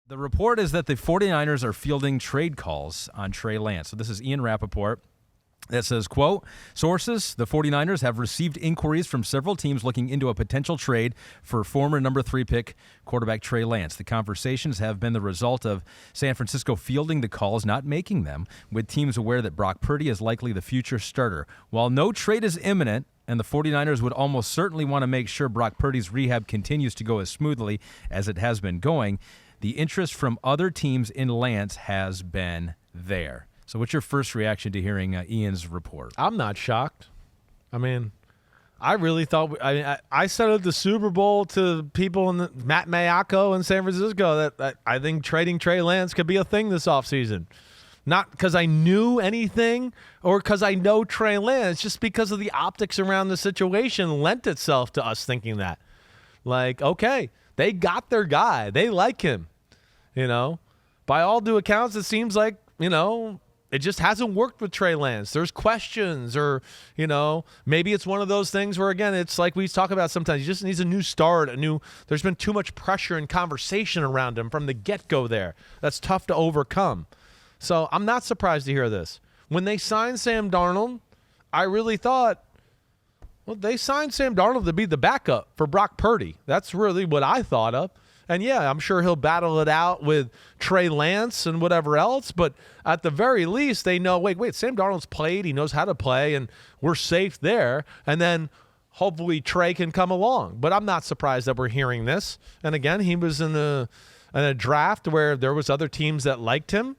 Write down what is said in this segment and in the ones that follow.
The report is that the 49ers are fielding trade calls on Trey Lance. So this is Ian Rappaport that says, quote, sources, the 49ers have received inquiries from several teams looking into a potential trade for former number 3 pick quarterback Trey Lance. The conversations have been the result of San Francisco fielding the calls, not making them, with teams aware that Brock Purdy is likely the future starter. While no trade is imminent, and the 49ers would almost certainly want to make sure Brock Purdy's rehab continues to go as smoothly as it has been going, the interest from other teams in Lance has been there. So what's your first reaction to hearing Ian's report? I'm not shocked. I mean, I really thought I said at the Super Bowl to people in Matt Mayako in San Francisco that I think trading Trey Lance could be a thing this offseason. Not because I knew anything or because I know Trey Lance, just because of the optics around the situation lent itself to us thinking that. Like, okay, they got their guy. They like him. You know, by all due accounts, it seems like, you know, it just hasn't worked with Trey Lance. There's questions or, you know, maybe it's one of those things where, again, it's like we talk about sometimes. He just needs a new start, there's been too much pressure and conversation around him from the get-go there. That's tough to overcome. So I'm not surprised to hear this. When they signed Sam Darnold, I really thought, well, they signed Sam Darnold to be the backup for Brock Purdy. That's really what I thought of. And, yeah, I'm sure he'll battle it out with Trey Lance and whatever else. But at the very least, they know, wait, Sam Darnold's played. He knows how to play, and we're safe there. And then hopefully Trey can come along. But I'm not surprised that we're hearing this. And, again, he was in a draft where there was other teams that liked him.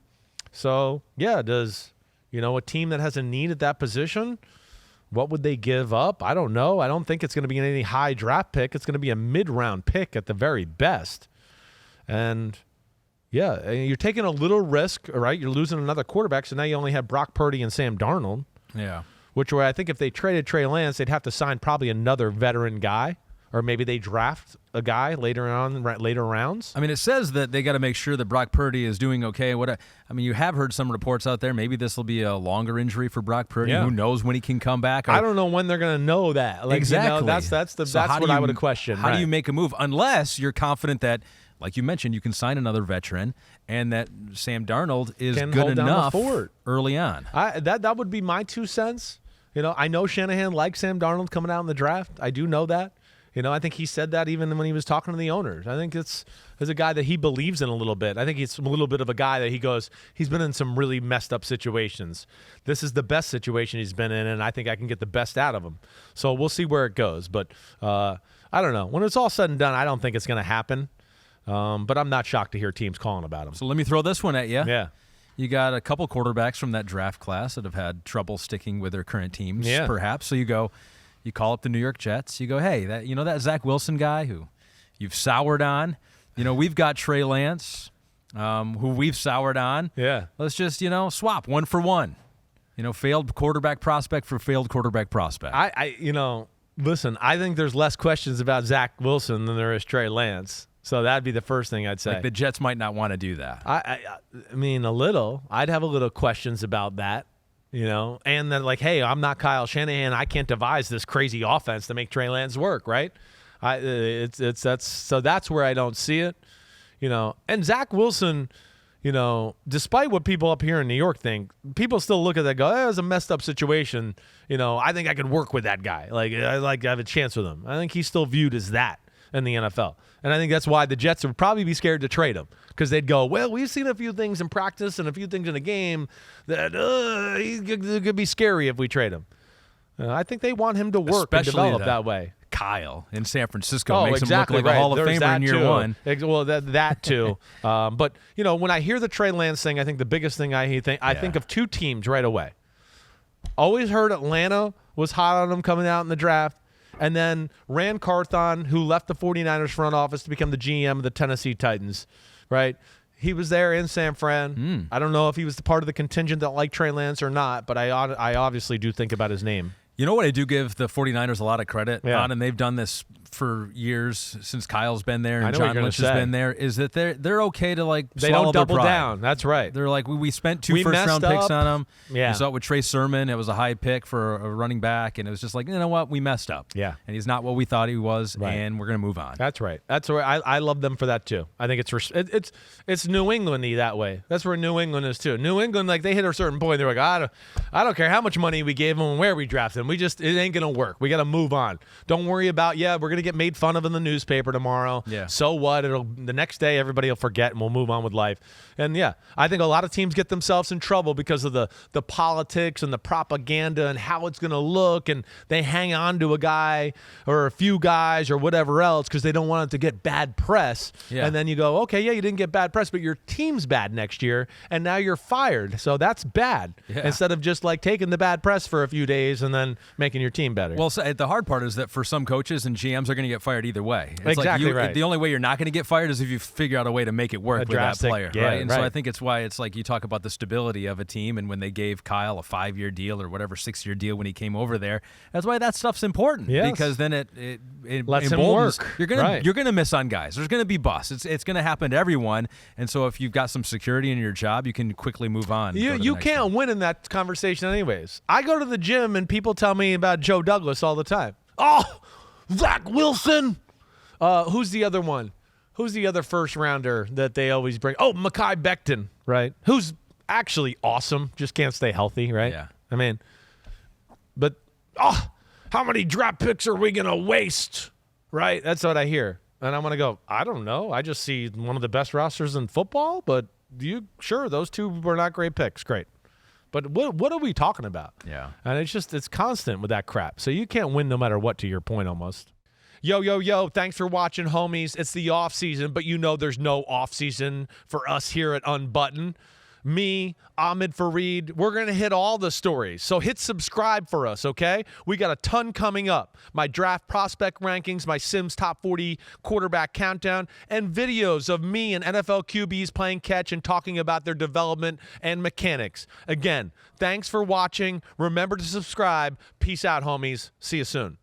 So, yeah, does, you know, a team that has a need at that position, what would they give up? I don't know. I don't think it's going to be any high draft pick. It's going to be a mid-round pick at the very best. And, yeah, you're taking a little risk, right? You're losing another quarterback, so now you only have Brock Purdy and Sam Darnold. Yeah. Which way I think if they traded Trey Lance, they'd have to sign probably another veteran guy. Or maybe they draft a guy later rounds. I mean, it says that they got to make sure that Brock Purdy is doing okay. I mean, you have heard some reports out there. Maybe this will be a longer injury for Brock Purdy. Yeah. Who knows when he can come back? I don't know when they're going to know that. Like, exactly. You know, that's what I would have questioned. How do you make a move? Unless you're confident that, like you mentioned, you can sign another veteran and that Sam Darnold is good enough early on. That would be my 2 cents. You know, I know Shanahan likes Sam Darnold coming out in the draft. I do know that. You know, I think he said that even when he was talking to the owners. I think it's a guy that he believes in a little bit. I think he's a little bit of a guy that he's been in some really messed up situations. This is the best situation he's been in, and I think I can get the best out of him. So we'll see where it goes. But I don't know. When it's all said and done, I don't think it's going to happen. But I'm not shocked to hear teams calling about him. So let me throw this one at you. Yeah. You got a couple quarterbacks from that draft class that have had trouble sticking with their current teams, perhaps. So you call up the New York Jets. You go, hey, that Zach Wilson guy who you've soured on. You know, we've got Trey Lance, who we've soured on. Yeah. Let's just, swap 1 for 1. Failed quarterback prospect for failed quarterback prospect. Listen, I think there's less questions about Zach Wilson than there is Trey Lance. So that'd be the first thing I'd say. Like the Jets might not want to do that. I mean, a little. I'd have a little questions about that. And then like, hey, I'm not Kyle Shanahan. I can't devise this crazy offense to make Trey Lance work, right? That's where I don't see it. And Zach Wilson, despite what people up here in New York think, people still look at that and go, it was a messed up situation. I think I could work with that guy. I have a chance with him. I think he's still viewed as that in the NFL. And I think that's why the Jets would probably be scared to trade him, because they'd go, well, we've seen a few things in practice and a few things in the game that it could be scary if we trade him. I think they want him to work and develop that way. Kyle in San Francisco makes him look like a Hall of Famer in year one. Well, that too. But, when I hear the Trey Lance thing, I think the biggest thing I think of 2 teams right away. Always heard Atlanta was hot on him coming out in the draft. And then Rand Carthon, who left the 49ers front office to become the GM of the Tennessee Titans, right? He was there in San Fran. I don't know if he was the part of the contingent that liked Trey Lance or not, but I obviously do think about his name. You know what I do give the 49ers a lot of credit Yeah. on, and they've done this for years since Kyle's been there I and know what John you're Lynch gonna has say. been there, is that they're okay to like They swallow don't double their pride. down. That's right. They're like, we spent two We first-round messed picks up. on him. Yeah. We saw it with Trey Sermon. It was a high pick for a running back, and it was just like, you know what? We messed up. Yeah. And he's not what we thought he was, Right. and we're going to move on. That's right. That's where I love them for that too. I think it's New England-y that way. That's where New England is too. New England, like they hit a certain point, they're like, I don't care how much money we gave them and where we drafted them. It ain't gonna work. We got to move on. Don't worry about we're gonna get made fun of in the newspaper tomorrow. Yeah. So what? The next day everybody will forget and we'll move on with life. And yeah, I think a lot of teams get themselves in trouble because of the politics and the propaganda and how it's gonna look, and they hang on to a guy or a few guys or whatever else because they don't want it to get bad press. Yeah. And then you go, okay, yeah, you didn't get bad press, but your team's bad next year, and now you're fired. So that's bad. Yeah. Instead of just like taking the bad press for a few days and then making your team better. Well, so the hard part is that for some coaches and GMs are going to get fired either way. It's Exactly like right. The only way you're not going to get fired is if you figure out a way to make it work with that drastic- player, yeah, right? And so right. I think it's why it's like you talk about the stability of a team, and when they gave Kyle a 5-year deal or whatever 6-year deal when he came over there, that's why that stuff's important. Yes. Because then it Lets him emboldens- work. You're gonna miss on guys. There's gonna be busts. It's gonna happen to everyone. And so if you've got some security in your job, you can quickly move on. and go to the You next can't one. win in that conversation anyways. I go to the gym and people tell me about Joe Douglas all the time. Oh, Zach Wilson. Who's the other one? Who's the other first rounder that they always bring? Oh, Mekhi Becton, right? Who's actually awesome, just can't stay healthy, right? Yeah. I mean, but how many draft picks are we gonna waste? Right? That's what I hear. And I'm going to go, I don't know. I just see one of the best rosters in football, but sure, those two were not great picks. Great. But what are we talking about? Yeah. And it's constant with that crap. So you can't win no matter what, to your point almost. Yo, thanks for watching, homies. It's the off season, but there's no off season for us here at Unbuttoned. Me, Ahmed Fareed, we're going to hit all the stories. So hit subscribe for us, okay? We got a ton coming up. My draft prospect rankings, my Simms top 40 quarterback countdown, and videos of me and NFL QBs playing catch and talking about their development and mechanics. Again, thanks for watching. Remember to subscribe. Peace out, homies. See you soon.